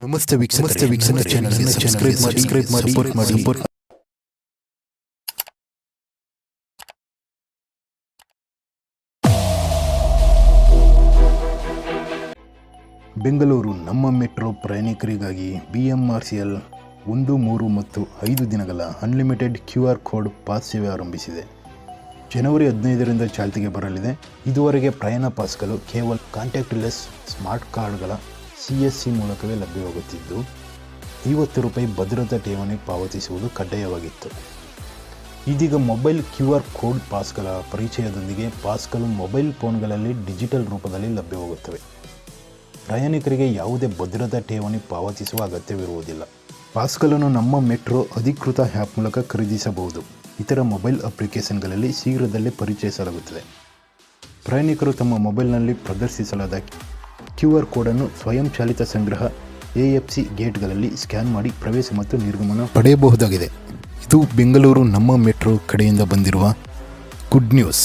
ನಮಸ್ತೆ ವೀಕ್ಷಕರೇ, ಚಾನೆಲ್ಗೆ ಸಬ್ಸ್ಕ್ರೈಬ್ ಮಾಡಿ ಸಪೋರ್ಟ್ ಮಾಡಿ. ಬೆಂಗಳೂರು ನಮ್ಮ ಮೆಟ್ರೋ ಪ್ರಯಾಣಿಕರಿಗಾಗಿ BMRCL 1, 3 ಮತ್ತು 5 ದಿನಗಳ ಅನ್ಲಿಮಿಟೆಡ್ QR ಕೋಡ್ ಪಾಸ್ ಸೇವೆ ಆರಂಭಿಸಿದೆ. ಜನವರಿ 15ರಿಂದ ಚಾಲ್ತಿಗೆ ಬರಲಿದೆ. ಇದುವರೆಗೆ ಪ್ರಯಾಣ ಪಾಸ್ಗಳು ಕೇವಲ ಕಾಂಟ್ಯಾಕ್ಟ್ಲೆಸ್ ಸ್ಮಾರ್ಟ್ ಕಾರ್ಡ್ಗಳ CSC ಮೂಲಕವೇ ಲಭ್ಯವಾಗುತ್ತಿದ್ದು, ₹50 ಭದ್ರತಾ ಠೇವಣಿ ಪಾವತಿಸುವುದು ಕಡ್ಡಾಯವಾಗಿತ್ತು. ಇದೀಗ ಮೊಬೈಲ್ QR ಕೋಡ್ ಪಾಸ್ಗಳ ಪರಿಚಯದೊಂದಿಗೆ ಪಾಸ್ಗಳು ಮೊಬೈಲ್ ಫೋನ್ಗಳಲ್ಲಿ ಡಿಜಿಟಲ್ ರೂಪದಲ್ಲಿ ಲಭ್ಯವಾಗುತ್ತವೆ. ಪ್ರಯಾಣಿಕರಿಗೆ ಯಾವುದೇ ಭದ್ರತಾ ಠೇವಣಿ ಪಾವತಿಸುವ ಅಗತ್ಯವಿರುವುದಿಲ್ಲ. ಪಾಸ್ಗಳನ್ನು ನಮ್ಮ ಮೆಟ್ರೋ ಅಧಿಕೃತ ಆ್ಯಪ್ ಮೂಲಕ ಖರೀದಿಸಬಹುದು. ಇತರ ಮೊಬೈಲ್ ಅಪ್ಲಿಕೇಶನ್ಗಳಲ್ಲಿ ಶೀಘ್ರದಲ್ಲೇ ಪರಿಚಯಿಸಲಾಗುತ್ತದೆ. ಪ್ರಯಾಣಿಕರು ತಮ್ಮ ಮೊಬೈಲ್ನಲ್ಲಿ ಪ್ರದರ್ಶಿಸಲಾದ QR ಕೋಡನ್ನು ಸ್ವಯಂಚಾಲಿತ ಸಂಗ್ರಹ AFC ಗೇಟ್ಗಳಲ್ಲಿ ಸ್ಕ್ಯಾನ್ ಮಾಡಿ ಪ್ರವೇಶ ಮತ್ತು ನಿರ್ಗಮನ ಪಡೆಯಬಹುದಾಗಿದೆ. ಇದು ಬೆಂಗಳೂರು ನಮ್ಮ ಮೆಟ್ರೋ ಕಡೆಯಿಂದ ಬಂದಿರುವ ಗುಡ್ ನ್ಯೂಸ್.